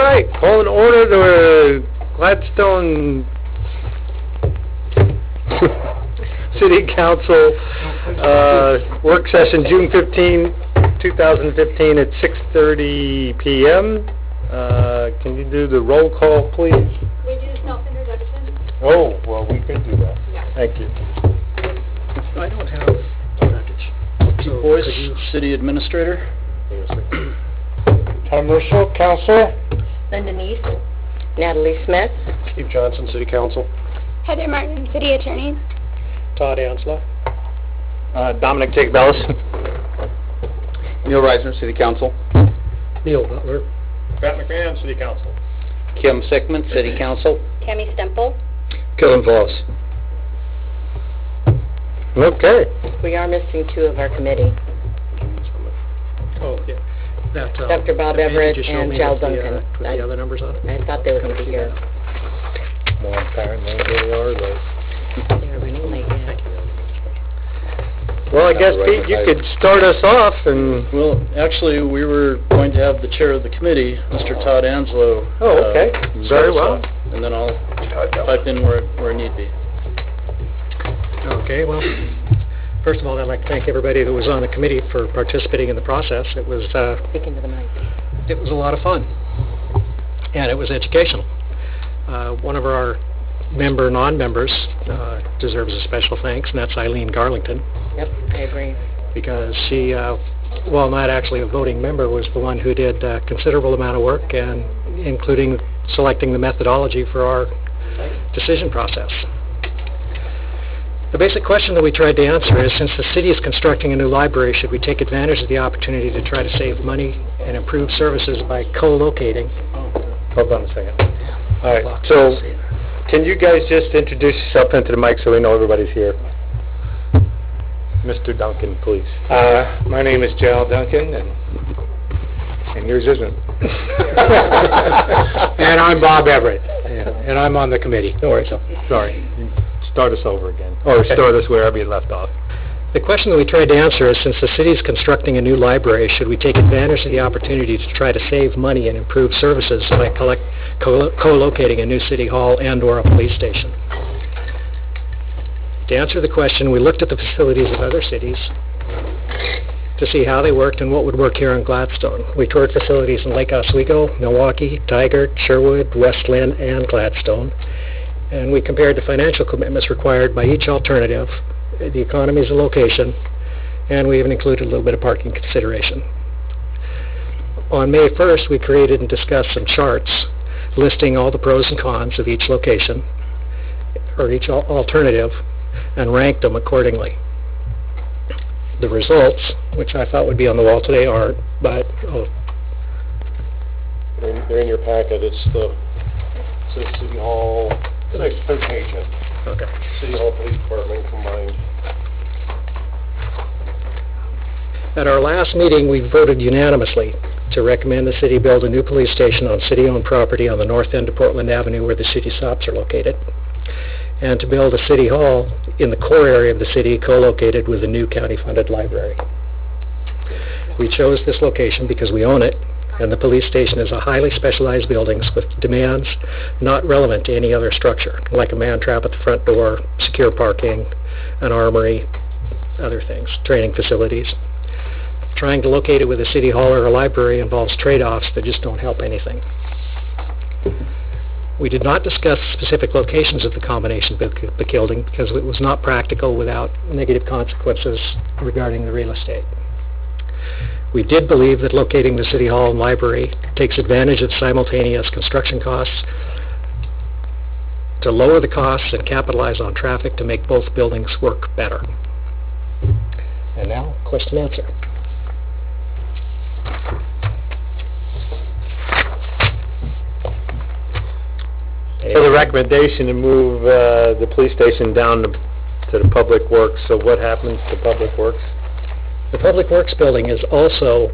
right, call an order to Gladstone City Council work session June 15, 2015 at 6:30 p.m. Can you do the roll call, please? We do self-introduction. Oh, well, we could do that. Yeah. Thank you. I don't have a package. So Boyce, could you... City Administrator. Tom Russell, Council. Linda Neese. Natalie Smith. Steve Johnson, City Council. Heather Martin, City Attorney. Todd Ansla. Dominic Jacobellis. Neil Reisner, City Council. Neil Butler. Pat McMahon, City Council. Kim Sickman, City Council. Tammy Stemple. Kevin Voss. Okay. We are missing two of our committee, Oh, yeah. That, Dr. Bob that Everett page you showed and me Jal with the, Duncan. with the other numbers on it. I thought they were going to be here. Well, apparently they are late. They are running late, yeah. Well, I guess, Pete, you could start us off and... Well, actually, we were going to have the chair of the committee, Mr. Todd Anslow. Oh, okay. Very well. And then I'll pipe in where need be. Okay, well, first of all, I'd like to thank everybody that was on the committee for participating in the process. It was Speaking to the mic. it was a lot of fun, and it was educational. One of our non-members deserves a special thanks, and that's Eileen Garlington, Yep, I agree. because she, while not actually a voting member, was the one who did a considerable amount of work, and including selecting the methodology for our decision process. The basic question that we tried to answer is, since the city is constructing a new library, should we take advantage of the opportunity to try to save money and improve services by co-locating? Hold on a second. All right, so can you guys just introduce yourself into the mic so we know everybody's here? Mr. Duncan, please. My name is Jal Duncan, and yours isn't. And I'm Bob Everett, and I'm on the committee. No worries. Sorry. Start us over again, or start us wherever you left off. The question that we tried to answer is, since the city is constructing a new library, should we take advantage of the opportunity to try to save money and improve services by co-locating a new city hall and/or a police station? To answer the question, we looked at the facilities of other cities to see how they worked and what would work here in Gladstone. We toured facilities in Lake Oswego, Milwaukee, Tigard, Sherwood, West Lynn, and Gladstone. And we compared the financial commitments required by each alternative, the economies of location, and we even included a little bit of parking consideration. On May 1st, we created and discussed some charts listing all the pros and cons of each location, or each alternative, and ranked them accordingly. The results, which I thought would be on the wall today, aren't, but... They're in your packet. It's the City Hall, the next third page. Okay. City Hall Police Department combined. At our last meeting, we voted unanimously to recommend the city build a new police station on city-owned property on the north end of Portland Avenue where the city shops are located, and to build a city hall in the core area of the city co-located with a new county-funded library. We chose this location because we own it, and the police station is a highly specialized building with demands not relevant to any other structure, like a man trap at the front door, secure parking, an armory, other things, training facilities. Trying to locate it with a city hall or a library involves trade-offs that just don't help anything. We did not discuss specific locations of the combination building because it was not practical without negative consequences regarding the real estate. We did believe that locating the City Hall and library takes advantage of simultaneous construction costs to lower the costs and capitalize on traffic to make both buildings work better. And now, question and answer. So the recommendation to move the police station down to the Public Works, so what happens to Public Works? The Public Works building is also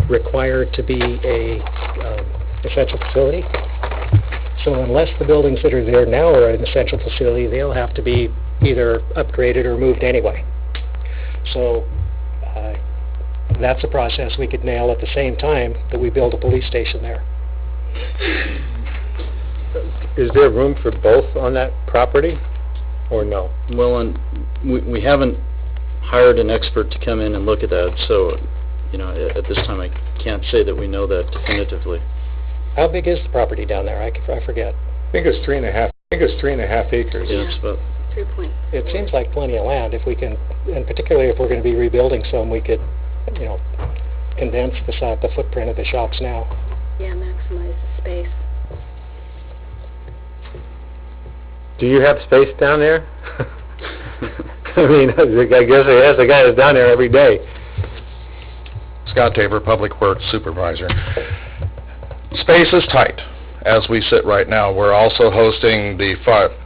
required to be a essential facility. So unless the buildings that are there now are an essential facility, they'll have to be either upgraded or moved anyway. So that's a process we could nail at the same time that we build a police station there. Is there room for both on that property, or no? Well, and we haven't hired an expert to come in and look at that, so, you know, at this time I can't say that we know that definitively. How big is the property down there? I forget. I think it's 3.5 acres. Yeah, it's about, 3 It seems like plenty of land. If we can, and particularly if we're going to be rebuilding some, we could, you know, condense the footprint of the shops now. Yeah, maximize the space. Do you have space down there? I mean, I guess he has the guy that's down there every day. Scott Tabor, Public Works Supervisor. Space is tight as we sit right now. We're also hosting the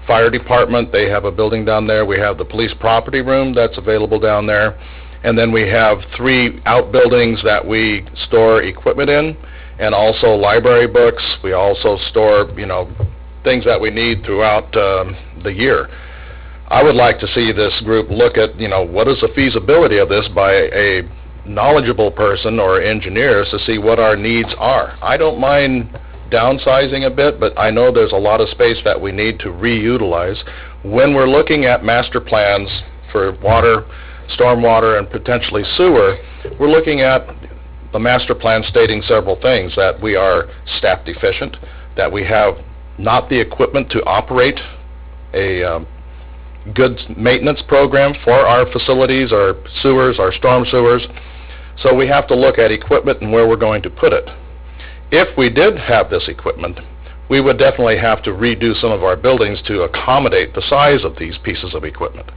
fire department. They have a building down there. We have the police property room that's available down there. And then we have 3 outbuildings that we store equipment in, and also library books. We also store, you know, things that we need throughout the year. I would like to see this group look at, you know, what is the feasibility of this by a knowledgeable person or engineers to see what our needs are. I don't mind downsizing a bit, but I know there's a lot of space that we need to reutilize. When we're looking at master plans for water, stormwater, and potentially sewer, we're looking at the master plan stating several things: that we are staff deficient, that we have not the equipment to operate a good maintenance program for our facilities, our sewers, our storm sewers. So we have to look at equipment and where we're going to put it. If we did have this equipment, we would definitely have to redo some of our buildings to accommodate the size of these pieces of equipment.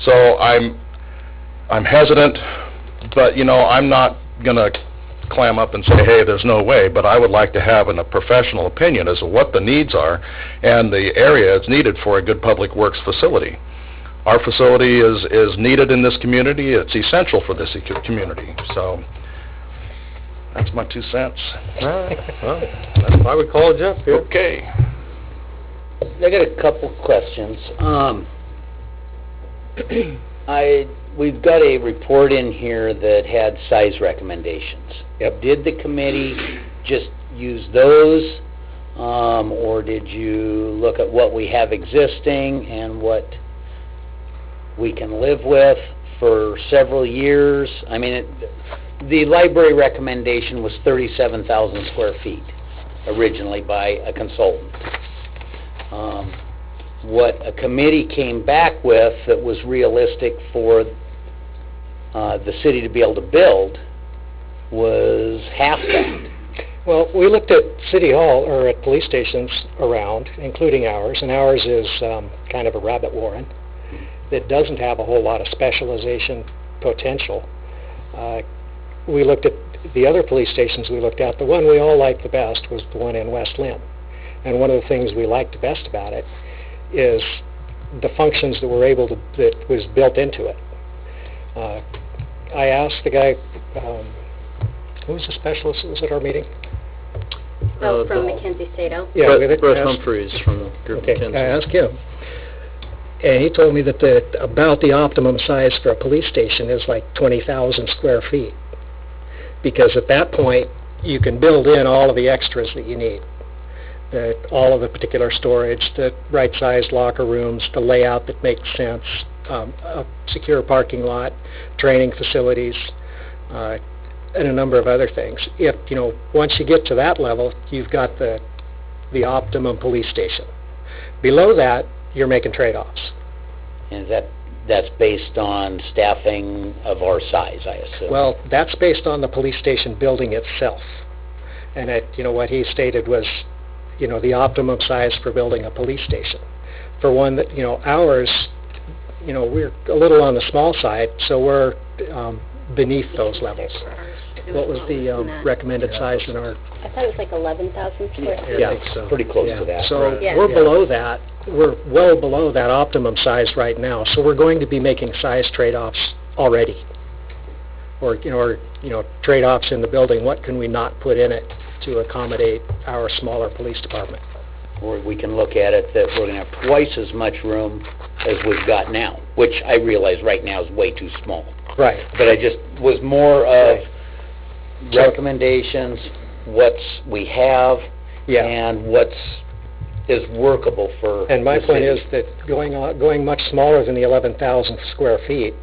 So I'm hesitant, but, you know, I'm not going to clam up and say, hey, there's no way, but I would like to have a professional opinion as to what the needs are and the area it's needed for a good public works facility. Our facility is needed in this community. It's essential for this community. So that's my 2 cents. All right. Well, that's why we called you up here. Okay. I got a couple questions. We've got a report in here that had size recommendations. Yep. Did the committee just use those, or did you look at what we have existing and what we can live with for several years? I mean, the library recommendation was 37,000 square feet originally by a consultant. What a committee came back with that was realistic for the city to be able to build was half that. Well, we looked at City Hall, or at police stations around, including ours, and ours is kind of a rabbit warren that doesn't have a whole lot of specialization potential. We looked at the other police stations we looked at. The one we all liked the best was the one in West Lynn. And one of the things we liked the best about it is the functions that that was built into it. I asked the guy, who was the specialist that was at our meeting? Oh, from Mackenzie Sato. Yeah, Brett Humphreys from Group Okay, McKinsey. I asked him. And he told me that about the optimum size for a police station is like 20,000 square feet. Because at that point, you can build in all of the extras that you need. All of the particular storage, the right-sized locker rooms, the layout that makes sense, a secure parking lot, training facilities, and a number of other things. If, you know, once you get to that level, you've got the optimum police station. Below that, you're making trade-offs. And that's based on staffing of our size, I assume. Well, that's based on the police station building itself. And what he stated was, the optimum size for building a police station. For one that, ours, we're a little on the small side, so we're beneath those levels. What was the recommended size in our? I thought it was like 11,000 square feet. Yeah, so pretty close to that. So Yeah. we're below that. We're well below that optimum size right now. So we're going to be making size trade-offs already. Or trade-offs in the building. What can we not put in it to accommodate our smaller police department? Or we can look at it that we're going to have twice as much room as we've got now, which I realize right now is way too small. Right. But I just was more of recommendations, what we have, Yeah. and is workable for And my the point city. is that going much smaller than the 11,000 square feet,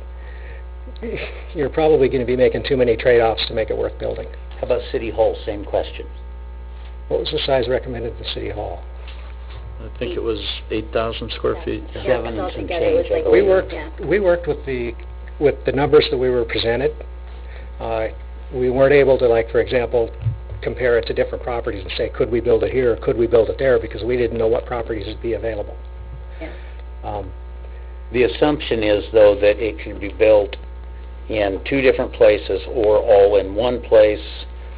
you're probably going to be making too many trade-offs to make it worth building. How about City Hall? Same question. What was the size recommended at the City Hall? I think it was 8,000 square feet. Yeah, Seven so and some altogether it was change, I like- believe. We worked with the numbers that we were presented. We weren't able to, like, for example, compare it to different properties and say, could we build it here, or could we build it there, because we didn't know what properties would be available. Yeah. The assumption is, though, that it can be built in 2 different places or all in one place,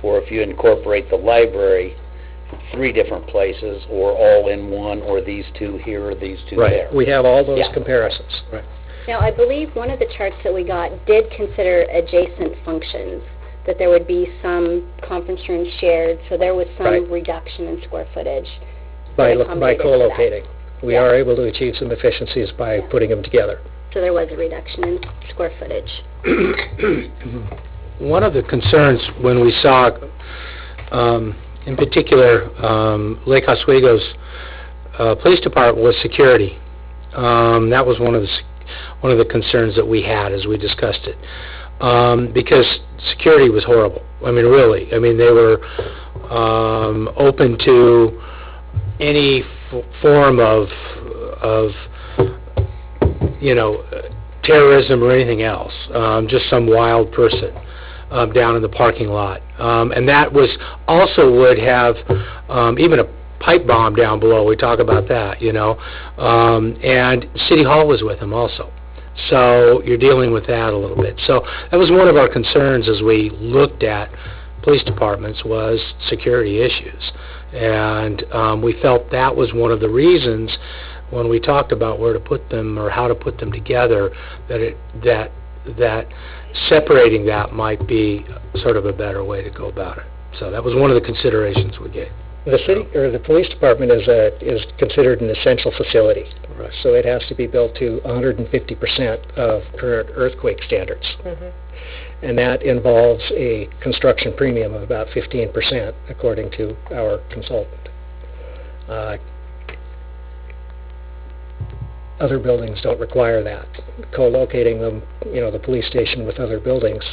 or if you incorporate the library, 3 different places, or all in one, or these 2 here or these 2 there. We have all those Yeah. comparisons. Right. Now, I believe one of the charts that we got did consider adjacent functions, that there would be some conference rooms shared, so there was some Right. reduction in square footage. By that accommodated for that. co-locating. We Yeah. are able to achieve some efficiencies by Yeah. putting them together. So there was a reduction in square footage. One of the concerns when we saw, in particular, Lake Oswego's police department was security. That was one of the concerns that we had as we discussed it, because security was horrible. I mean, really. I mean, they were open to any form of terrorism or anything else. Just some wild person down in the parking lot, and that was also would have even a pipe bomb down below. We talk about that, and City Hall was with him also. So you're dealing with that a little bit. So that was one of our concerns as we looked at police departments, was security issues. And we felt that was one of the reasons when we talked about where to put them or how to put them together, that separating that might be sort of a better way to go about it. So that was one of the considerations we gave. The city, or the police department is considered an essential facility. Right. So it has to be built to 150% of current earthquake standards. And that involves a construction premium of about 15%, according to our consultant. Other buildings don't require that. Co-locating them, the police station with other buildings,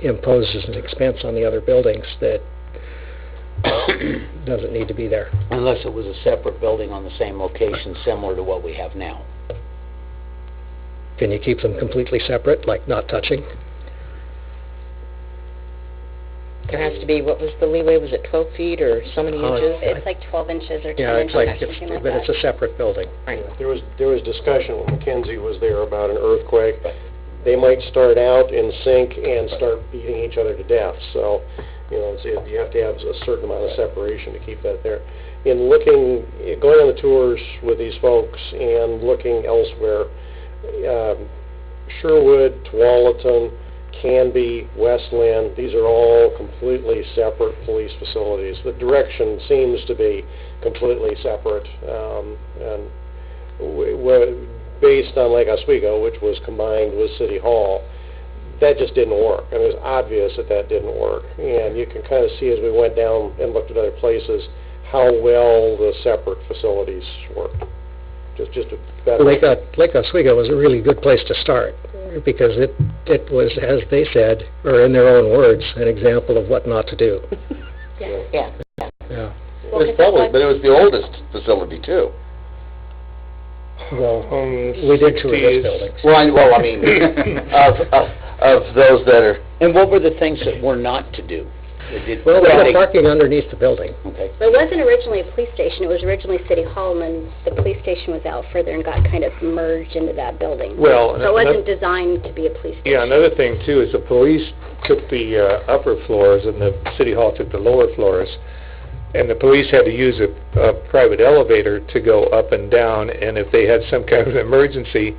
imposes an expense on the other buildings that doesn't need to be there. Unless it was a separate building on the same location, similar to what we have now. Can you keep them completely separate, like not touching? There has to be, what was the leeway, was it 12 feet or so many inches? It's like 12 inches or 10 Yeah, it's inches, like, something like but that. it's a separate building. There was discussion when Mackenzie was there about an earthquake. They might start out in sync and start beating each other to death. So, you have to have a certain amount of separation to keep that there. In going on the tours with these folks and looking elsewhere, Sherwood, Tualatin, Canby, Westland, these are all completely separate police facilities. The direction seems to be completely separate, and based on Lake Oswego, which was combined with City Hall, that just didn't work. And it was obvious that didn't work. And you can kind of see as we went down and looked at other places how well the separate facilities worked. Just a better... Lake Oswego was a really good place to start, because it was, as they said, or in their own words, an example of what not to do. Yeah. Yeah. Well, 'cause that was- But it was the oldest facility, too. Well, we did tour those buildings. Well, I mean, of those that are... And what were the things that were not to do? Well, they had parking underneath the building. Okay. But it wasn't originally a police station, it was originally City Hall, and then the police station was out further and got kind of merged into that building. Well, So it wasn't designed to be a police station. Yeah, another thing too is the police took the upper floors and the City Hall took the lower floors. And the police had to use a private elevator to go up and down, and if they had some kind of emergency,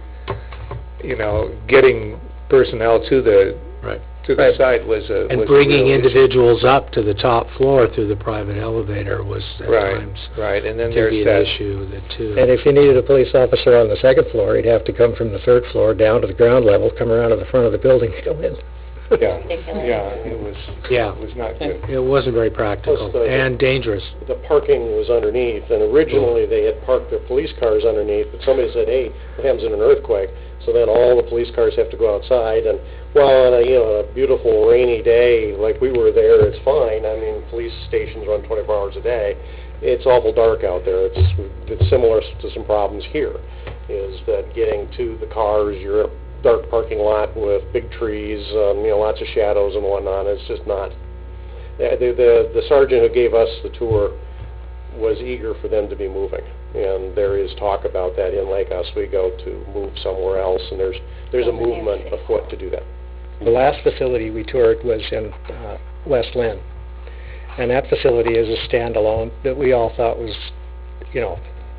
getting personnel to the site was And bringing real issue. individuals up to the top floor through the private elevator was at times Right, and then to there's be that an issue too. And if you needed a police officer on the second floor, he'd have to come from the third floor down to the ground level, come around to the front of the building to go in. Yeah, Ridiculous. it was not good. It wasn't very practical Plus and dangerous. The parking was underneath, and originally they had parked their police cars underneath, but somebody said, hey, what happens in an earthquake? So then all the police cars have to go outside, and well, on a beautiful rainy day like we were there, it's fine. I mean, police stations run 24 hours a day. It's awful dark out there. It's similar to some problems here, is that getting to the cars, you're in a dark parking lot with big trees, lots of shadows and whatnot. It's just not. The sergeant who gave us the tour was eager for them to be moving, and there is talk about that in Lake Oswego to move somewhere else, and there's a movement afoot to do that. The last facility we toured was in West Lynn, and that facility is a standalone that we all thought was,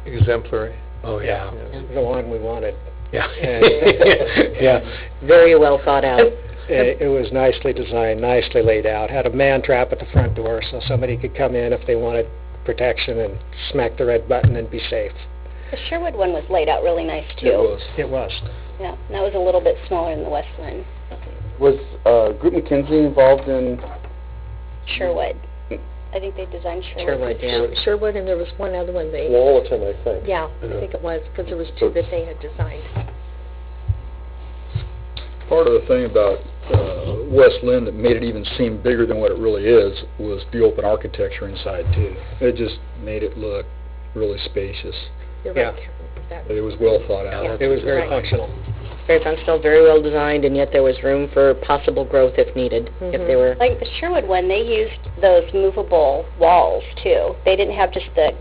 Exemplary. oh yeah, the one we wanted. Yeah. Yeah. Very well thought out. It was nicely designed, nicely laid out, had a man trap at the front door so somebody could come in if they wanted protection and smack the red button and be safe. The Sherwood one was laid out really nice, too. It was. Yeah, and that was a little bit smaller than the Westland. Was Group McKinsey involved in? Sherwood. I think they designed Sherwood. Sherwood, yeah. Sherwood, and there was one other one they... Wallerton, I think. Yeah, I think it was, because there was two that they had designed. Part of the thing about West Lynn that made it even seem bigger than what it really is was the open architecture inside, too. It just made it look really spacious. You're Yeah. right, Karen. It was well thought out. Yeah. It was very Right. functional. Very functional, very well designed, and yet there was room for possible growth if needed, if they were... Like the Sherwood one, they used those movable walls, too. They didn't have just the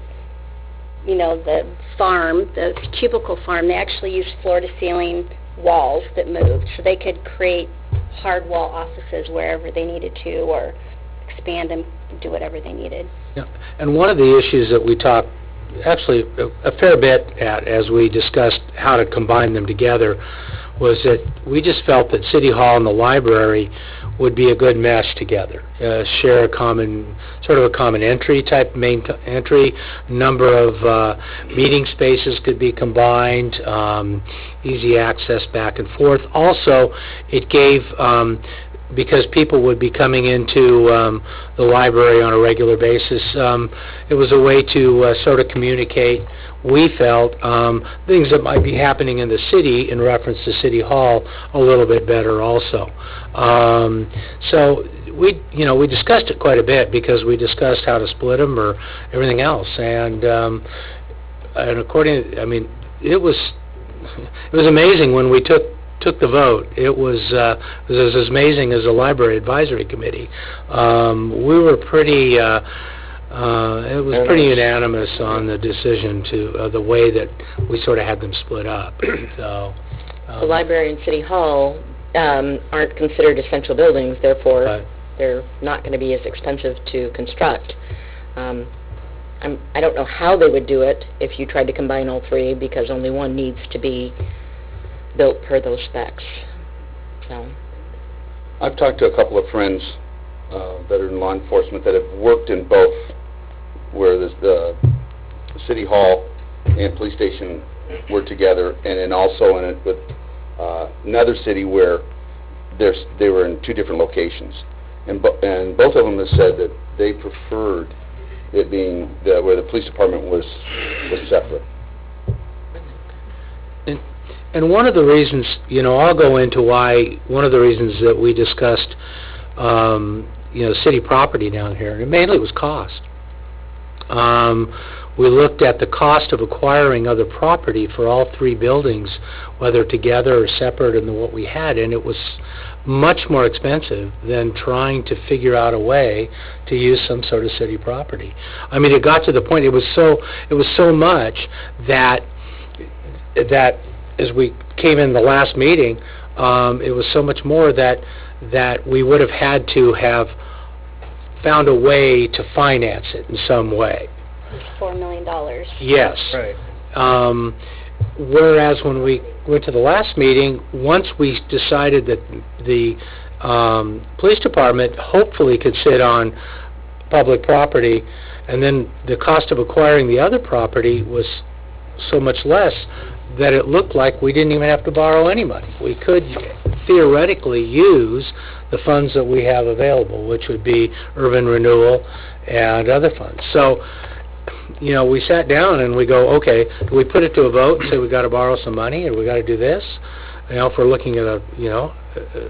farm, the cubicle farm. They actually used floor-to-ceiling walls that moved, so they could create hard wall offices wherever they needed to, or expand and do whatever they needed. Yeah. And one of the issues that we talked actually a fair bit at as we discussed how to combine them together was that we just felt that City Hall and the library would be a good mesh together, share a common entry type, main entry, number of meeting spaces could be combined, easy access back and forth. Also, it gave, because people would be coming into the library on a regular basis, it was a way to sort of communicate, we felt, things that might be happening in the city in reference to City Hall a little bit better also. So we discussed it quite a bit because we discussed how to split them or everything else, and according, it was amazing when we took the vote. It was as amazing as the Library Advisory Committee. We were pretty. It was pretty unanimous on the decision to the way that we sort of had them split up. So the library and City Hall aren't considered essential buildings, therefore they're not going to be as expensive to construct. I don't know how they would do it if you tried to combine all three, because only one needs to be built per those specs. So I've talked to a couple of friends that are in law enforcement that have worked in both, where the City Hall and police station were together, and then also in it with another city where they were in two different locations, and both of them have said that they preferred it being where the police department was separate. And one of the reasons, I'll go into why, one of the reasons that we discussed, city property down here, and mainly it was cost. We looked at the cost of acquiring other property for all three buildings, whether together or separate in what we had, and it was much more expensive than trying to figure out a way to use some sort of city property. It got to the point, it was so much that as we came in the last meeting, it was so much more that we would have had to have found a way to finance it in some way. $4 million. Yes. Right. Whereas when we went to the last meeting, once we decided that the police department hopefully could sit on public property, and then the cost of acquiring the other property was so much less that it looked like we didn't even have to borrow any money. We could theoretically use the funds that we have available, which would be urban renewal and other funds. So, you know, we sat down and we go, okay, do we put it to a vote and say we got to borrow some money or we got to do this? You know, if we're looking at a, you know,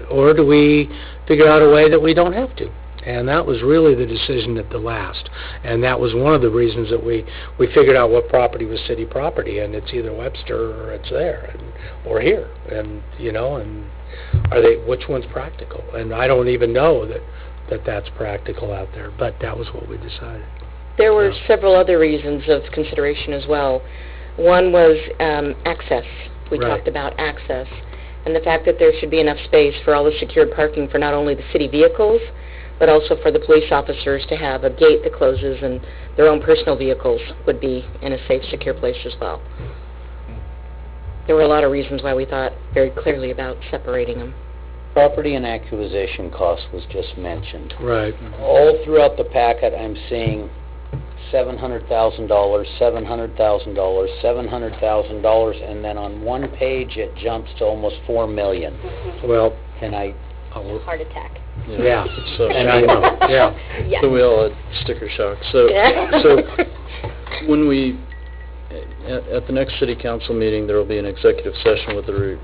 or do we figure out a way that we don't have to? And that was really the decision at the last. And that was one of the reasons that we figured out what property was city property, and it's either Webster or it's there, or here. And, you know, and which one's practical? And I don't even know that's practical out there, but that was what we decided. There were several other reasons of consideration as well. One was access. We talked about access and the fact that there should be enough space for all the secured parking for not only the city vehicles, but also for the police officers to have a gate that closes and their own personal vehicles would be in a safe, secure place as well. There were a lot of reasons why we thought very clearly about separating them. Property and acquisition cost was just mentioned. Right. All throughout the packet, I'm seeing $700,000, $700,000, $700,000, and then on one page it jumps to almost $4 million. Well, can I? Heart attack. Yeah. So, and I know. Yeah. Yeah. So we all had sticker shock. So, so when we at the next city council meeting, there will be an executive session with the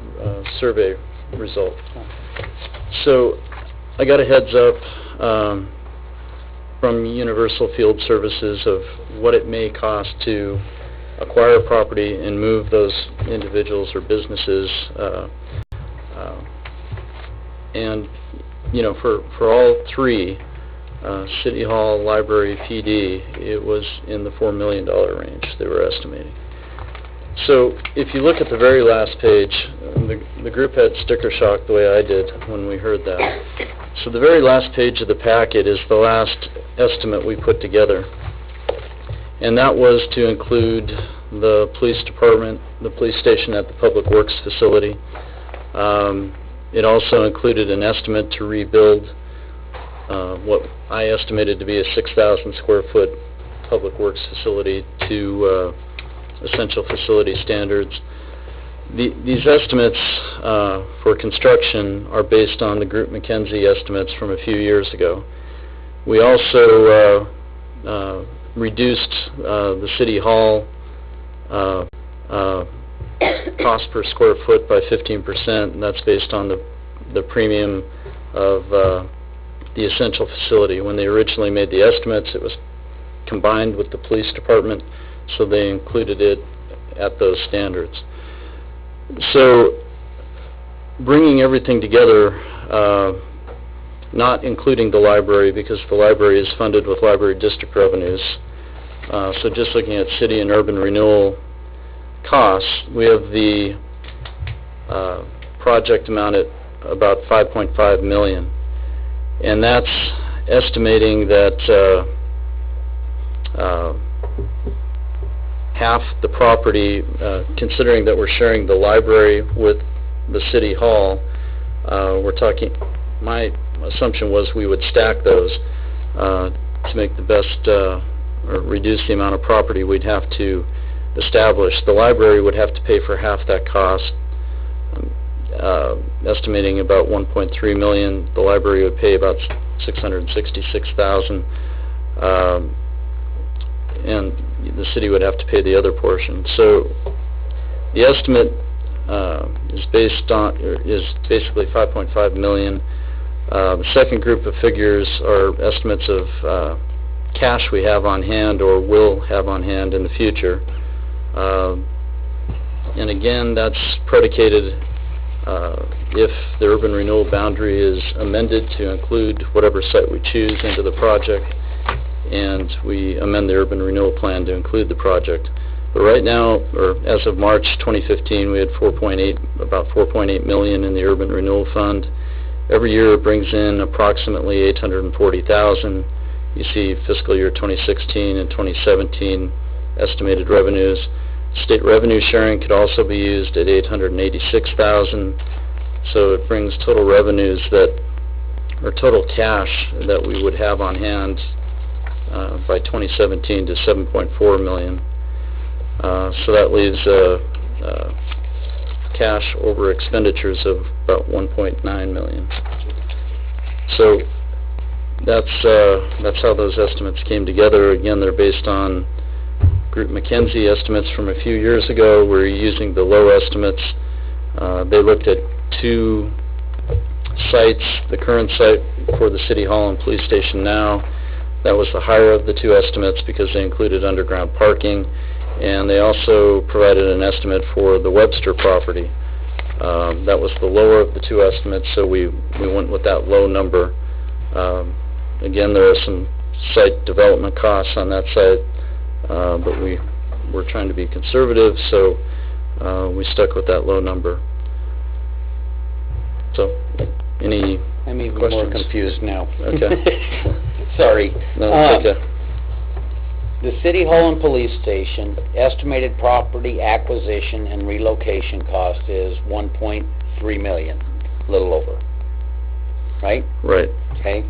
survey result. So I got a heads up from Universal Field Services of what it may cost to acquire property and move those individuals or businesses, and you know, for all three, City Hall, Library, PD, it was in the $4 million range they were estimating. So if you look at the very last page, the group had sticker shock the way I did when we heard that. So the very last page of the packet is the last estimate we put together. And that was to include the police department, the police station at the Public Works facility. It also included an estimate to rebuild what I estimated to be a 6,000 square foot Public Works facility to essential facility standards. These estimates for construction are based on the Group McKenzie estimates from a few years ago. We also reduced the City Hall cost per square foot by 15%, and that's based on the premium of the essential facility. When they originally made the estimates, it was combined with the police department, so they included it at those standards. So bringing everything together, not including the library, because the library is funded with library district revenues, so just looking at city and urban renewal costs, we have the project amount at about $5.5 million, and that's estimating that half the property, considering that we're sharing the library with the City Hall, we're talking, my assumption was we would stack those to make the best, or reduce the amount of property we'd have to establish. The library would have to pay for half that cost, estimating about $1.3 million. The library would pay about $666,000, and the city would have to pay the other portion. So the estimate is basically $5.5 million. The second group of figures are estimates of cash we have on hand or will have on hand in the future. And again, that's predicated if the urban renewal boundary is amended to include whatever site we choose into the project, and we amend the urban renewal plan to include the project. But right now, or as of March 2015, we had about $4.8 million in the urban renewal fund. Every year it brings in approximately $840,000. You see fiscal year 2016 and 2017 estimated revenues. State revenue sharing could also be used at $886,000. So it brings total revenues or total cash that we would have on hand by 2017 to $7.4 million. So that leaves cash over expenditures of about $1.9 million. So that's how those estimates came together. Again, they're based on Group McKinsey estimates from a few years ago. We're using the low estimates. They looked at 2 sites, the current site for the City Hall and Police Station now. That was the higher of the 2 estimates because they included underground parking, and they also provided an estimate for the Webster property. That was the lower of the 2 estimates, so we went with that low number. Again, there are some site development costs on that site, but we're trying to be conservative, so we stuck with that low number. So, any I'm even questions? more confused now. Okay. Sorry. No, it's okay. The City Hall and Police Station estimated property acquisition and relocation cost is $1.3 million, a little over. Right? Right. Okay.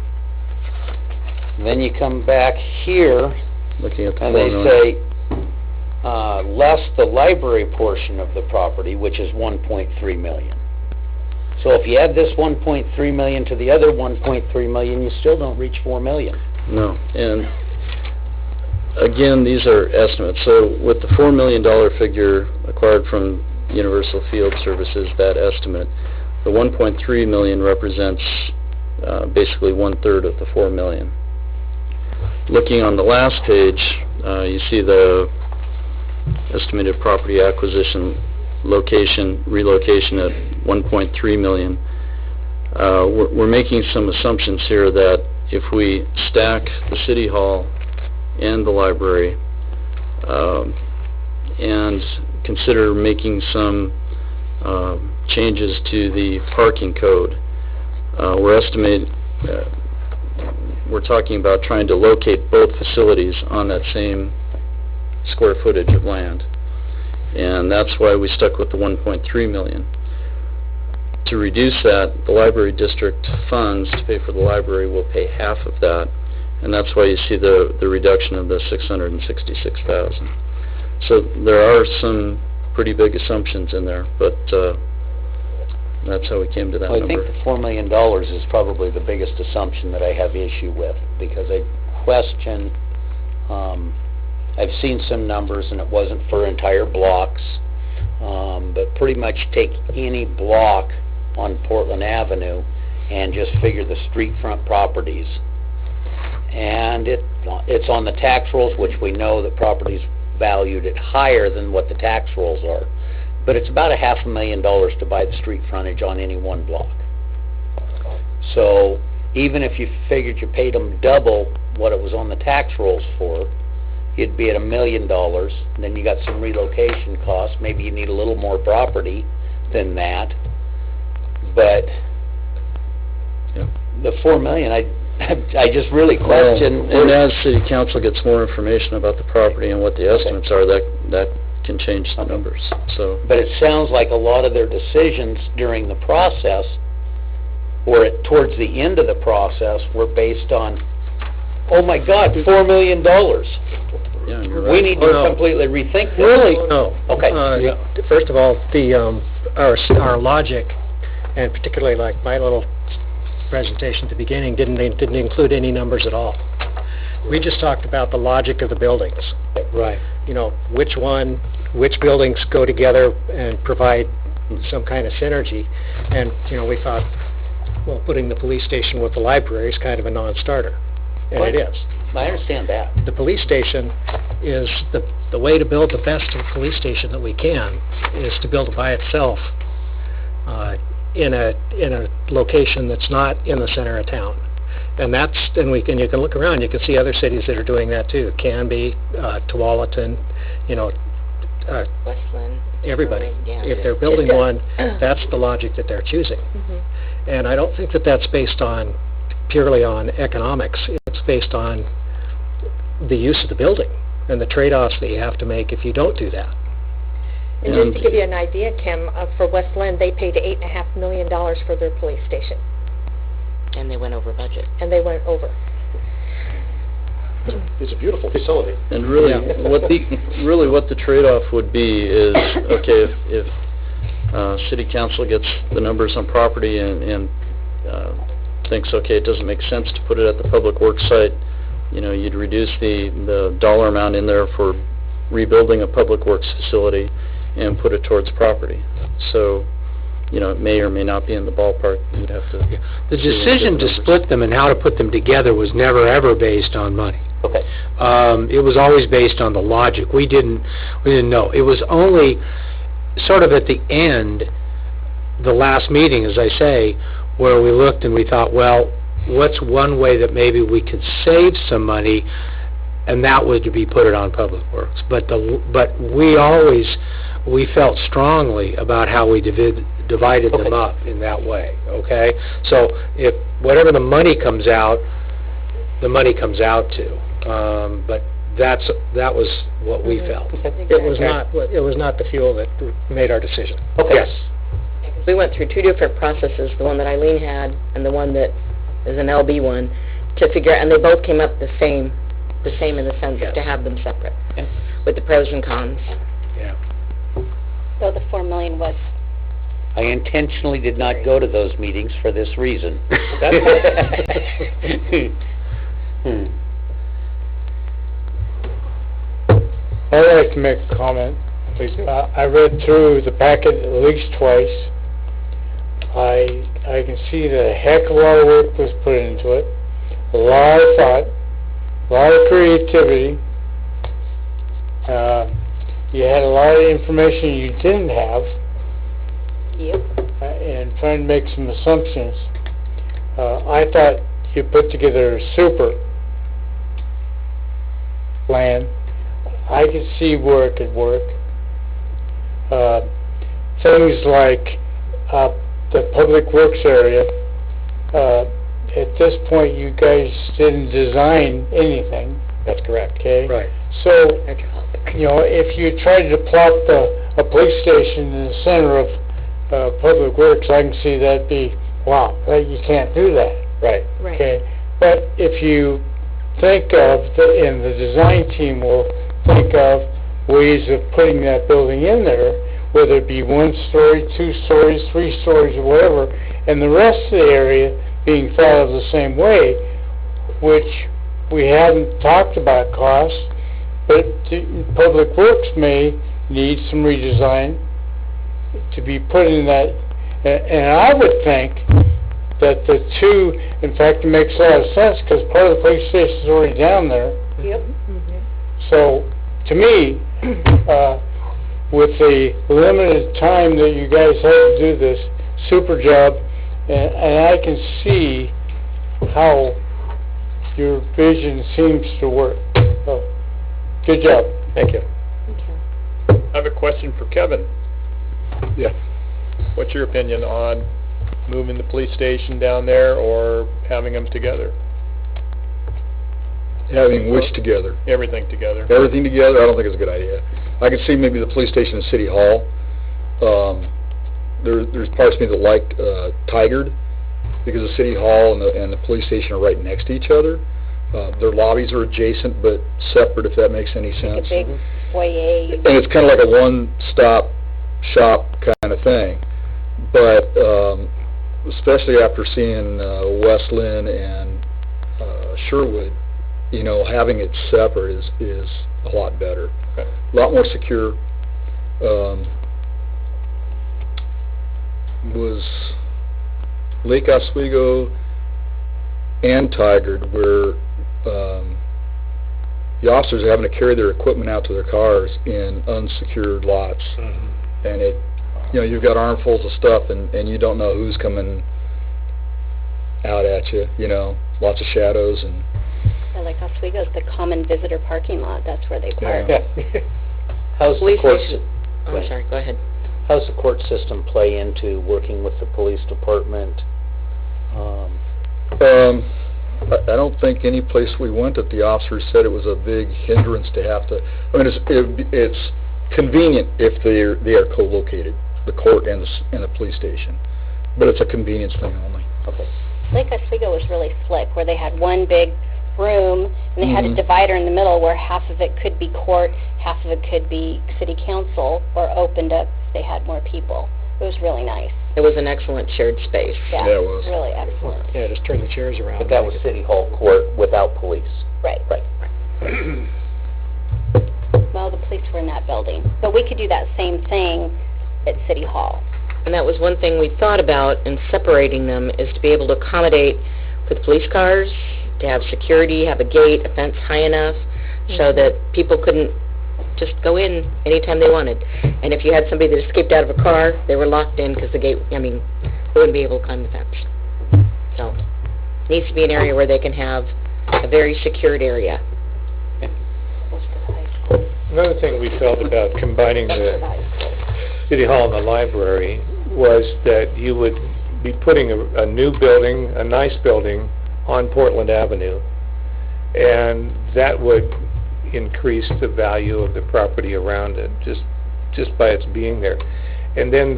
Then you come back here, Looking at the and they formula. say less the library portion of the property, which is $1.3 million. So if you add this $1.3 million to the other $1.3 million, you still don't reach $4 million. No, and again, these are estimates. So with the $4 million figure acquired from Universal Field Services, that estimate, the $1.3 million represents basically 1/3 of the $4 million. Looking on the last page, you see the estimated property acquisition relocation at $1.3 million. We're making some assumptions here that if we stack the City Hall and the library and consider making some changes to the parking code, we're talking about trying to locate both facilities on that same square footage of land. And that's why we stuck with the $1.3 million. To reduce that, the library district funds to pay for the library will pay half of that, and that's why you see the reduction of the $666,000. So there are some pretty big assumptions in there, but that's how we came to that Well, number. I think the $4 million is probably the biggest assumption that I have issue with, because I question, I've seen some numbers, and it wasn't for entire blocks, but pretty much take any block on Portland Avenue and just figure the street front properties. And it's on the tax rolls, which we know that properties valued at higher than what the tax rolls are. But it's about $500,000 to buy the street frontage on any one block. So even if you figured you paid them double what it was on the tax rolls for, you'd be at $1 million. Then you got some relocation costs. Maybe you need a little more property than that. But the $4 million, I just really question. And as City Council gets more information about the property and what the estimates are, that can change the numbers. So, but it sounds like a lot of their decisions during the process, or towards the end of the process, were based on, oh my God, $4 million. yeah, you're right. We need to completely rethink this. Really? No. Okay. First of all, our logic, and particularly like my little presentation at the beginning, didn't include any numbers at all. We just talked about the logic of the buildings. Right. You know, which buildings go together and provide some kind of synergy. And, you know, we thought, well, putting the police station with the library is kind of a non-starter. And it is. I understand that. The police station is the way to build the best police station that we can is to build it by itself in a location that's not in the center of town. And you can look around, you can see other cities that are doing that too. Canby, Tualatin, you know, Westland. everybody. Yeah. If they're building one, that's the logic that they're choosing. Mm-hmm. And I don't think that that's based on purely on economics. It's based on the use of the building and the trade-offs that you have to make if you don't do that. And just to give you an idea, Kim, for Westland, they paid $8.5 million for their police station. And they went over budget. And they went over. It's a beautiful facility. And really, what the trade-off would be is, okay, if City council gets the numbers on property and thinks, okay, it doesn't make sense to put it at the public works site, you'd reduce the dollar amount in there for rebuilding a public works facility and put it towards property. So, it may or may not be in the ballpark. You'd have to... The decision to split them and how to put them together was never, ever based on money. Okay. It was always based on the logic. We didn't know. It was only sort of at the end, the last meeting, as I say, where we looked and we thought, well, what's one way that maybe we could save some money, and that was to be put it on Public Works. But we felt strongly about how we divided them up in that way, okay? So if whatever the money comes out to. But that was what we felt. It was not the fuel that made our decision. Okay. Yes. We went through two different processes, the one that Eileen had and the one that is an LB one, to figure out, and they both came up the same in the sense to have them separate, with the pros and cons. Yeah. So the $4 million was... I intentionally did not go to those meetings for this reason. I'd like to make a comment, please. I read through the packet at least twice. I can see that a heck of a lot of work was put into it, a lot of thought, a lot of creativity. You had a lot of information you didn't have. Yep. And trying to make some assumptions. I thought you put together a super plan. I could see where it could work. Things like the public works area. At this point, you guys didn't design anything. That's correct. Okay. Right. So, if you tried to plop a police station in the center of public works, I can see that be, wow, you can't do that. Right. Okay. But if you think of, and the design team will think of ways of putting that building in there, whether it be 1 story, 2 stories, 3 stories, or whatever, and the rest of the area being thought of the same way, which we haven't talked about cost, but Public Works may need some redesign to be put in that, and I would think that the two, in fact, it makes a lot of sense, because part of the police station is already down there. Yep. So, to me, with the limited time that you guys had to do this, super job, and I can see how your vision seems to work. So, good job. Thank you. I have a question for Kevin. Yeah. What's your opinion on moving the police station down there or having them together? Having which together? Everything together. Everything together? I don't think it's a good idea. I could see maybe the police station and City Hall. There's parts of me that like Tigard, because the City Hall and the police station are right next to each other. Their lobbies are adjacent but separate, if that makes any sense. Like a big foyer. And it's kind of like a one-stop shop kind of thing. But especially after seeing West Lynn and Sherwood, having it separate is a lot better. Okay. A lot more secure. Was Lake Oswego and Tigard, where the officers are having to carry their equipment out to their cars in unsecured lots. Mm-hmm. And you've got armfuls of stuff, and you don't know who's coming out at you, lots of shadows. And Lake Oswego is the common visitor parking lot. That's where they park. How's the Police court... station. I'm sorry, go ahead. How's the court system play into working with the police department? I don't think any place we went that the officers said it was a big hindrance to have to. I mean, it's convenient if they are co-located, the court and the police station, but it's a convenience thing only. Okay. Lake Oswego was really slick, where they had one big room, and they had a divider in the middle where half of it could be court, half of it could be city council, or opened up if they had more people. It was really nice. It was an excellent shared space. Yeah, Yeah, it was. really excellent. Yeah, just turn the chairs around. But that was City Hall court without police. Right. Right. Well, the police were in that building. But we could do that same thing at City Hall. And that was one thing we thought about in separating them, is to be able to accommodate with police cars, to have security, have a gate, a fence high enough, so that people couldn't just go in anytime they wanted. And if you had somebody that escaped out of a car, they were locked in because the gate, they wouldn't be able to climb the fence. So, it needs to be an area where they can have a very secured area. Another thing we felt about combining the City Hall and the library was that you would be putting a new building, a nice building, on Portland Avenue, and that would increase the value of the property around it, just by its being there. And then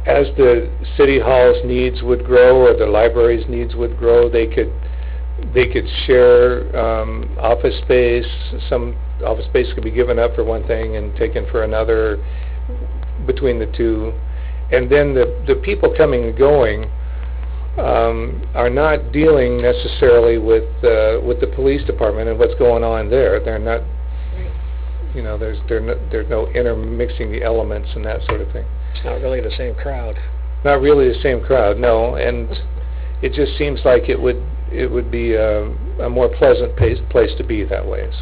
as the City Hall's needs would grow, or the library's needs would grow, they could share office space. Some office space could be given up for one thing and taken for another between the two. And then the people coming and going are not dealing necessarily with the police department and what's going on there. They're not, there's no intermixing the elements and that sort of thing. It's not really the same crowd. Not really the same crowd, no. And it just seems like it would be a more pleasant place to be that way, is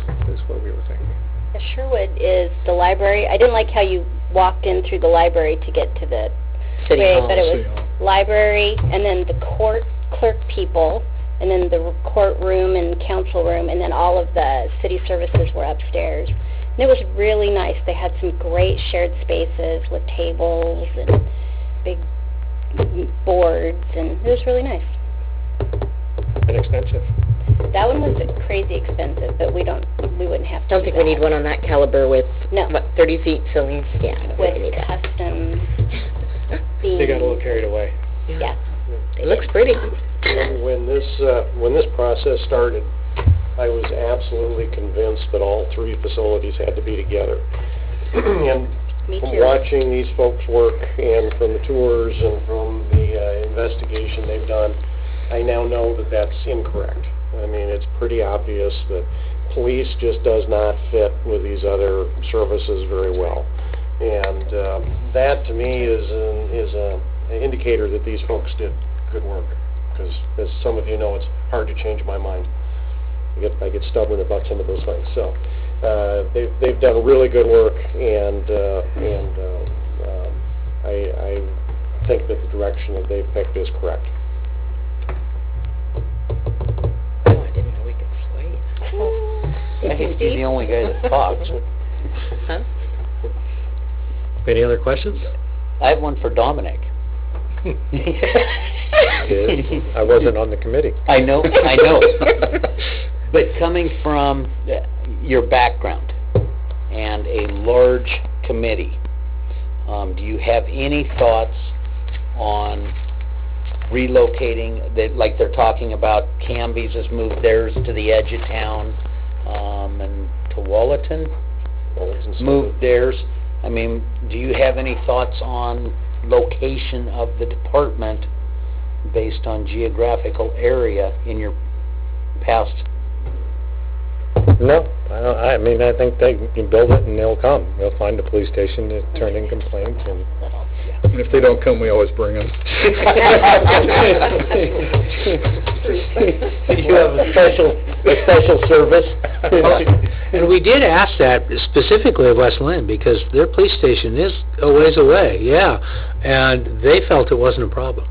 what we were thinking. Sherwood is the library. I didn't like how you walked in through the library to get to the City Hall. but it was library, and then the court clerk people, and then the courtroom and council room, and then all of the city services were upstairs. And it was really nice. They had some great shared spaces with tables and big boards, and it was really nice. Inexpensive. That one was crazy expensive, but we wouldn't have to Don't think we need one on that caliber with, No. 30 feet ceilings? Yeah. we don't need with that. custom themes. They got a little carried away. Yeah. It looks pretty. When this process started, I was absolutely convinced that all three facilities had to be together. And Me from too. watching these folks work, and from the tours, and from the investigation they've done, I now know that that's incorrect. I mean, it's pretty obvious that police just does not fit with these other services very well. And that, to me, is an indicator that these folks did good work. Because, as some of you know, it's hard to change my mind. I get stubborn about some of those things. So they've done really good work, and I think that the direction that they've picked is correct. Oh, I didn't know we could sway. I hate to be the only guy that talks. Huh? Any other questions? I have one for Dominic. I wasn't on the committee. I know. But coming from your background and a large committee, do you have any thoughts on relocating, like they're talking about, Camby's has moved theirs to the edge of town, and Tualatin moved theirs. I mean, do you have any thoughts on location of the department based on geographical area in your past? No, I mean, I think they can build it and they'll come. They'll find the police station to turn in complaints, and And if they don't come, we always bring them. You have a special service? And we did ask that specifically of West Lynn, because their police station is a ways away, yeah, and they felt it wasn't a problem.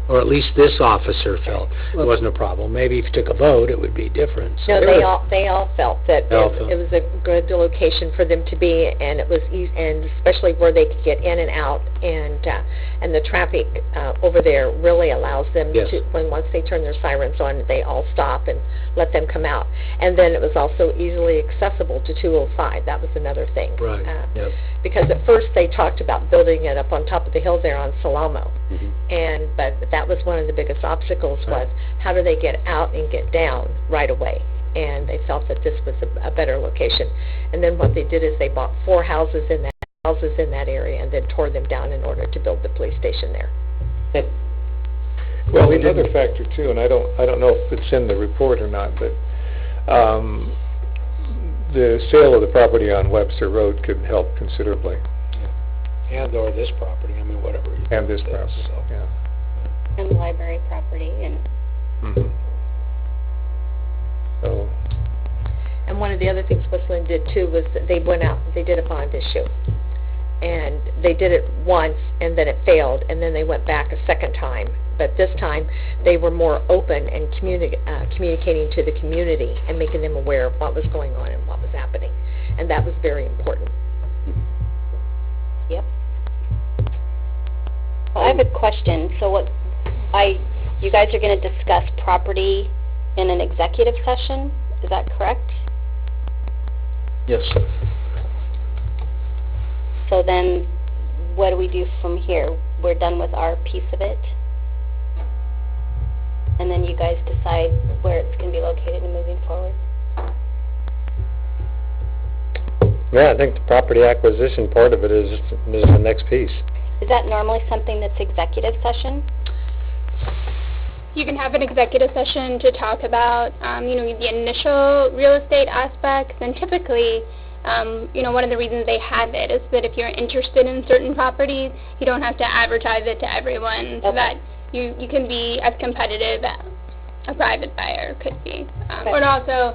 Or at least this officer felt it wasn't a problem. Maybe if you took a vote, it would be different. So No, they all felt that They all it felt. was a good location for them to be, and it was easy, and especially where they could get in and out, and the traffic over there really allows them Yes. to, once they turn their sirens on, they all stop and let them come out. And then it was also easily accessible to 205. That was another thing. Right, yep. Because at first they talked about building it up on top of the hill there on Salamo. But that was one of the biggest obstacles, was how do they get out and get down right away? And they felt that this was a better location. And then what they did is they bought 4 houses in that houses in that area and then tore them down in order to build the police station there. Well, another factor too, and I don't know if it's in the report or not, but the sale of the property on Webster Road could help considerably. And or this property, I mean, whatever. And this property, so. yeah. And library property, and So, And one of the other things Westland did too was that they went out, they did a bond issue. And they did it once, and then it failed, and then they went back a second time. But this time, they were more open and communicating to the community and making them aware of what was going on and what was happening. And that was very important. yep. Well, I have a question. So you guys are going to discuss property in an executive session, is that correct? Yes. So then, what do we do from here? We're done with our piece of it? And then you guys decide where it's going to be located and moving forward? Yeah, I think the property acquisition part of it is the next piece. Is that normally something that's executive session? You can have an executive session to talk about, the initial real estate aspects, and typically, one of the reasons they have it is that if you're interested in certain properties, you don't have to advertise it to everyone, so that you can be as competitive as a private buyer could be. Or also,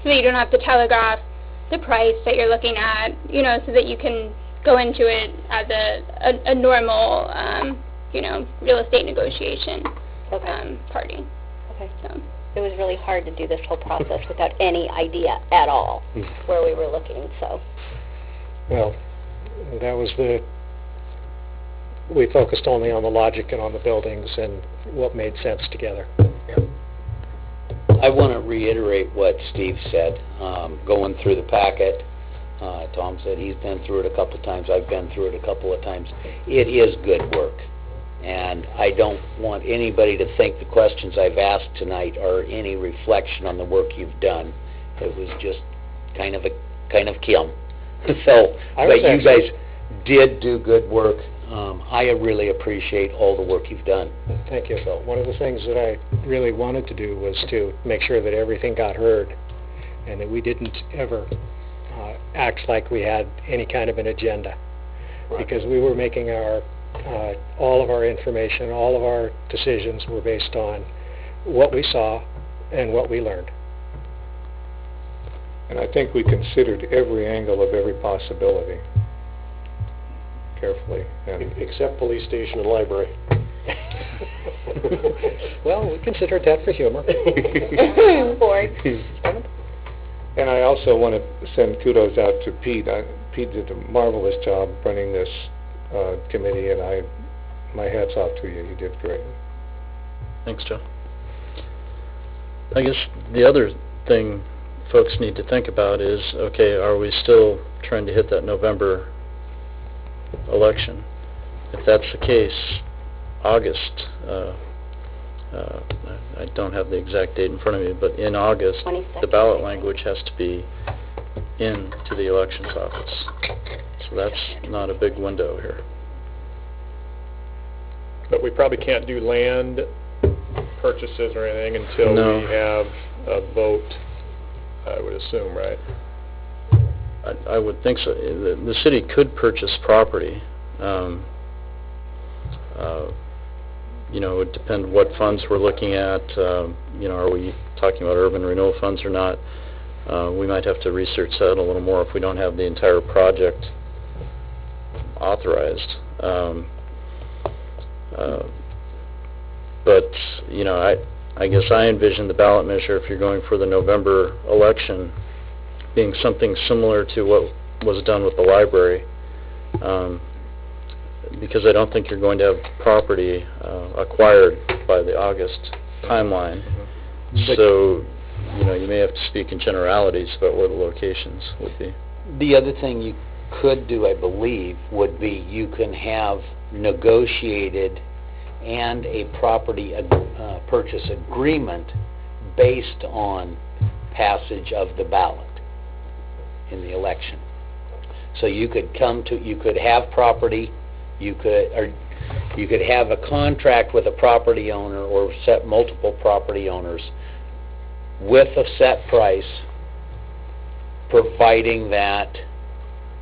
so that you don't have to telegraph the price that you're looking at, so that you can go into it as a normal, real estate negotiation party. Okay. So it was really hard to do this whole process without any idea at all where we were looking, so. Well, that was we focused only on the logic and on the buildings and what made sense together. I want to reiterate what Steve said. Going through the packet, Tom said he's been through it a couple of times. I've been through it a couple of times. It is good work. And I don't want anybody to think the questions I've asked tonight are any reflection on the work you've done. It was just kind of Kim. So, but you guys did do good work. I really appreciate all the work you've done. Thank you. So one of the things that I really wanted to do was to make sure that everything got heard and that we didn't ever act like we had any kind of an agenda. Right. Because we were making all of our information, all of our decisions were based on what we saw and what we learned. and I think we considered every angle of every possibility carefully. Except police station and library. Well, we considered that for humor. And I also want to send kudos out to Pete. Pete did a marvelous job running this committee, and my hat's off to you. You did great. Thanks, Joe. I guess the other thing folks need to think about is, okay, are we still trying to hit that November election? If that's the case, August, I don't have the exact date in front of me, but in August, the ballot language has to be into the elections office. So that's not a big window here. But we probably can't do land purchases or anything until we have a vote, I would assume, right? I would think so. The city could purchase property. It would depend what funds we're looking at. Are we talking about urban renewal funds or not? We might have to research that a little more if we don't have the entire project authorized. But I guess I envision the ballot measure, if you're going for the November election, being something similar to what was done with the library, because I don't think you're going to have property acquired by the August timeline. So, you may have to speak in generalities about where the locations would be. The other thing you could do, I believe, would be you can have negotiated and a property purchase agreement based on passage of the ballot in the election. So you could have property, you could have a contract with a property owner or set multiple property owners with a set price, providing that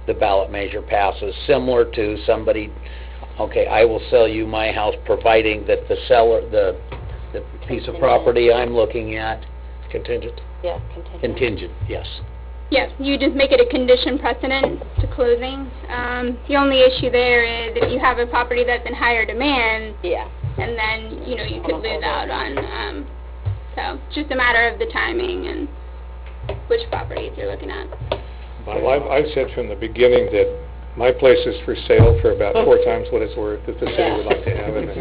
the ballot measure passes, similar to somebody, okay, I will sell you my house providing that the seller, the piece of property I'm looking at. Contingent? Yeah, contingent. Contingent, yes. Yeah, you just make it a condition precedent to closing. The only issue there is if you have a property that's in higher demand, Yeah. and then, you know, you could lose out on, so it's just a matter of the timing and which properties you're looking at. Well, I've said from the beginning that my place is for sale for about 4 times what it's worth, if the city would like to have it.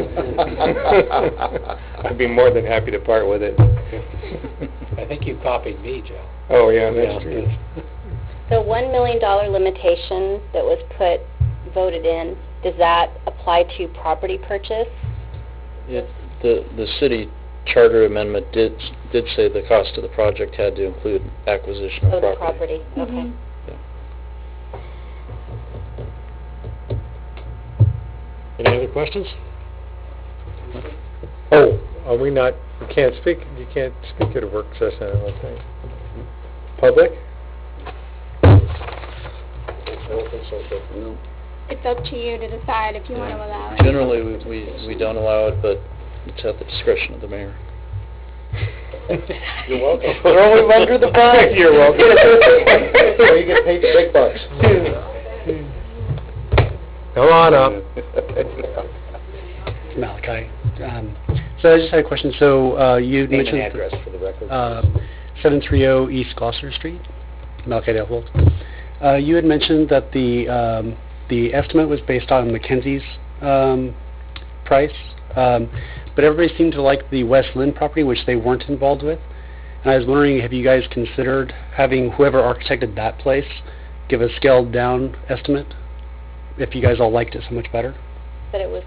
I'd be more than happy to part with it. I think you copied me, Joe. Oh, yeah, that's true. The $1 million limitation that was voted in, does that apply to property purchase? The city charter amendment did say the cost of the project had to include acquisition of The property. property, okay. Any other questions? Oh, are we not, you can't speak at a work session, I don't think. Public? I don't think so, Joe. No. It's up to you to decide if you want to allow it. Generally, we don't allow it, but it's at the discretion of the mayor. You're welcome. Throw him under the bus. You're welcome. Well, you get paid the big bucks. Come on up. Malachi. So I just had a question. So you Name mentioned and address for the record. 730 East Gloucester Street, Malachi Delholt. You had mentioned that the estimate was based on Mackenzie's price, but everybody seemed to like the West Lynn property, which they weren't involved with. And I was wondering, have you guys considered having whoever architected that place give a scaled down estimate, if you guys all liked it so much better? But it was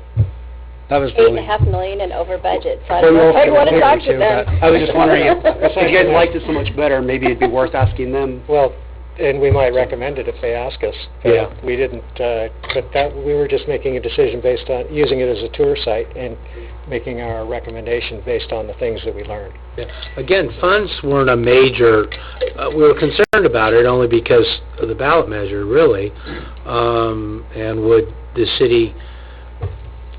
That was really... $8.5 million and over budget, so I don't know if I'd want to talk to them. I was just wondering if you guys liked it so much better, maybe it'd be worth asking them. Well, and we might recommend it if they ask us. Yeah. We didn't, but we were just making a decision based on, using it as a tour site and making our recommendation based on the things that we learned. Yeah. Again, funds weren't a major, we were concerned about it only because of the ballot measure, really, and would the city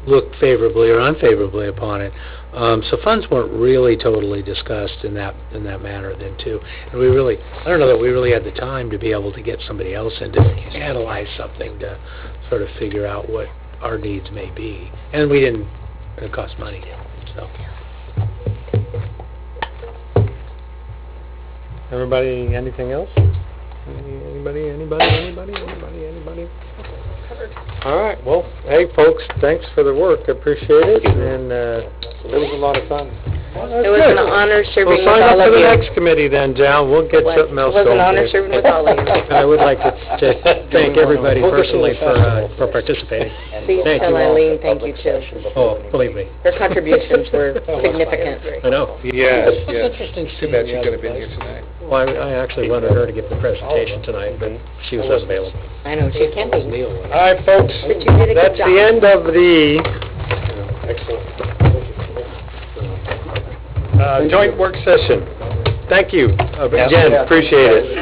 look favorably or unfavorably upon it. So funds weren't really totally discussed in that manner then too. And we really, I don't know that we really had the time to be able to get somebody else in to analyze something to sort of figure out what our needs may be. And we didn't, it cost money, so. Everybody, anything else? Anybody? All right, well, hey, folks, thanks for the work, I appreciate it, and it was a lot of fun. It was an honor serving with We'll sign up all for of the you. next committee then, John, we'll get something else It was going. an honor here. serving with all of you. I would like to thank everybody personally for participating. Please Thank tell you all. Eileen thank you too. Oh, believe me. Her contributions were significant. I know. Yes, It's yes. interesting Too bad she couldn't have been here tonight. Well, I actually wanted her to give the presentation tonight, but she was unavailable. I know, she can be. All right, folks, But you did a good that's job. the end of the joint work session. Thank you, again, appreciate it.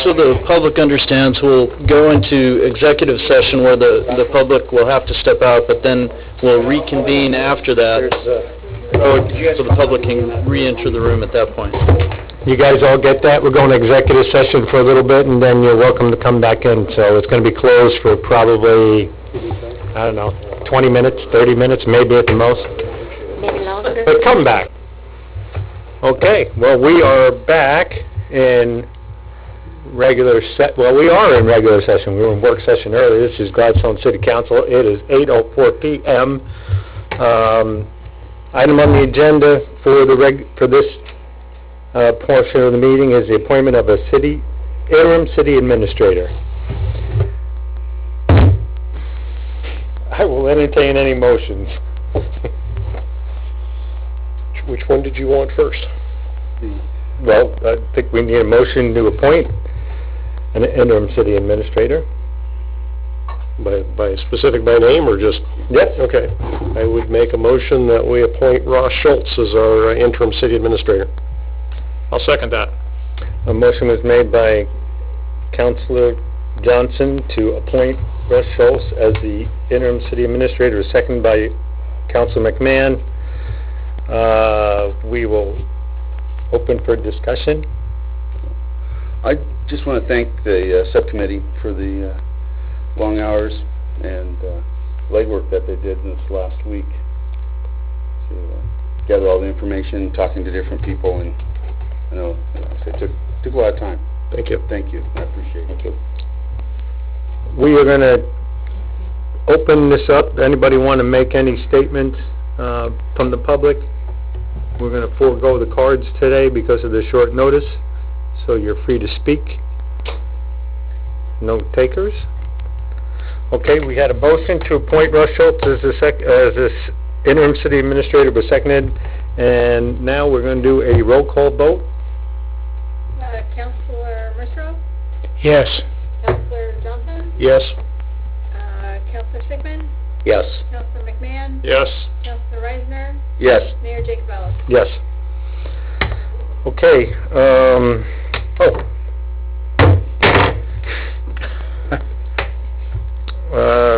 So the public understands, we'll go into executive session where the public will have to step out, but then we'll reconvene after that, so the public can re-enter the room at that point. You guys all get that? We're going to executive session for a little bit, and then you're welcome to come back in. So it's going to be closed for probably, I don't know, 20 minutes, 30 minutes, maybe at the most. Maybe longer. But come back. Okay, well, we are back in we are in regular session. We were in work session earlier. This is Gladstone City Council. It is 8:04 p.m. Item on the agenda for this portion of the meeting is the appointment of a interim city administrator. I will entertain any motions. Which one did you want first? Well, I think we need a motion to appoint an interim city administrator. By specific by name or just? Yes. Okay. I would make a motion that we appoint Ross Schultz as our interim city administrator. I'll second that. A motion was made by Councilor Johnson to appoint Russ Schultz as the interim city administrator, seconded by Councilor McMahon. We will open for discussion. I just want to thank the subcommittee for the long hours and legwork that they did this last week to gather all the information, talking to different people, and I know it took a lot of time. Thank you. Thank you. I appreciate it. Thank you. We are going to open this up. Anybody want to make any statements from the public? We're going to forego the cards today because of the short notice, so you're free to speak. No takers? Okay, we had a motion to appoint Russ Schultz as this interim city administrator, was seconded, and now we're going to do a roll call vote. Councilor Mercer? Yes. Councilor Johnson? Yes. Councilor Sigmund? Yes. Councilor McMahon? Yes. Councilor Reisner? Yes. Mayor Jacob Ellis? Yes. Okay,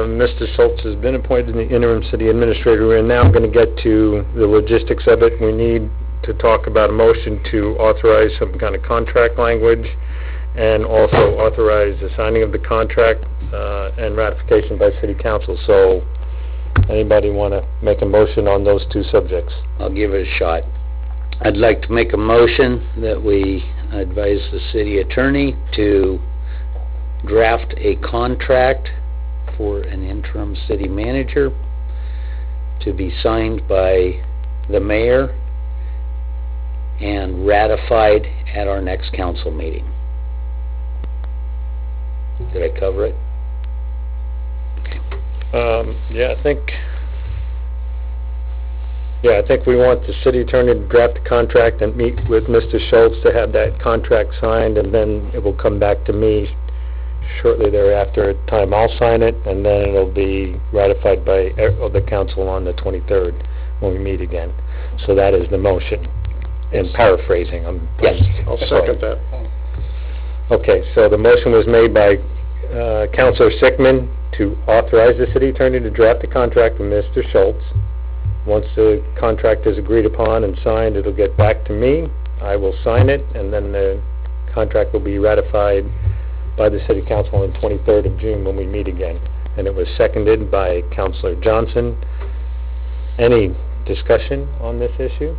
Mr. Schultz has been appointed the interim city administrator. We're now going to get to the logistics of it. We need to talk about a motion to authorize some kind of contract language and also authorize the signing of the contract and ratification by city council. So, anybody want to make a motion on those two subjects? I'll give it a shot. I'd like to make a motion that we advise the city attorney to draft a contract for an interim city manager to be signed by the mayor and ratified at our next council meeting. Did I cover it? Yeah, I think we want the city attorney to draft the contract and meet with Mr. Schultz to have that contract signed, and then it will come back to me shortly thereafter. At the time I'll sign it, and then it'll be ratified by the council on the 23rd when we meet again. So that is the motion. And paraphrasing, Yes. I'll second that. Okay, so the motion was made by Councilor Sickman to authorize the city attorney to draft the contract with Mr. Schultz. Once the contract is agreed upon and signed, it'll get back to me. I will sign it, and then the contract will be ratified by the city council on the 23rd of June when we meet again. And it was seconded by Councilor Johnson. Any discussion on this issue?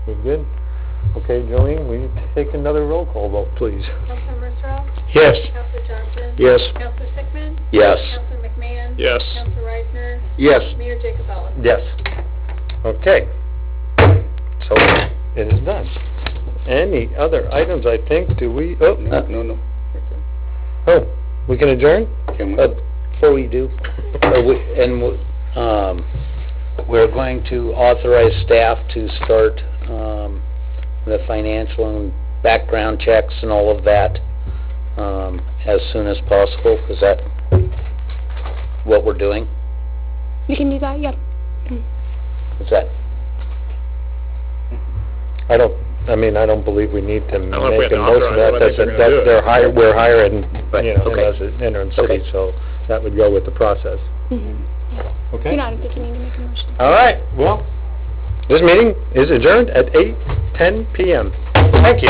We're good? Okay, Jolene, will you take another roll call vote, please? Councilor Mercer? Yes. Councilor Johnson? Yes. Councilor Sigmund? Yes. Councilor McMahon? Yes. Councilor Reisner? Yes. Mayor Jacob Ellis? Yes. Okay. So, it is done. Any other items, I think, do we, No. oh, we can adjourn? Can we? Before we do, we're going to authorize staff to start the financial and background checks and all of that as soon as possible. Is that what we're doing? We can do that, yep. Is that? I don't believe we need to know if we make have a to motion authorize to that. it. I think they're gonna do it. We're hiring, Right, you know, okay. as an interim city, Okay. so that would go with the process. Okay? You don't think you need to make a motion. All right, well, this meeting is adjourned at 8:10 p.m. Thank you.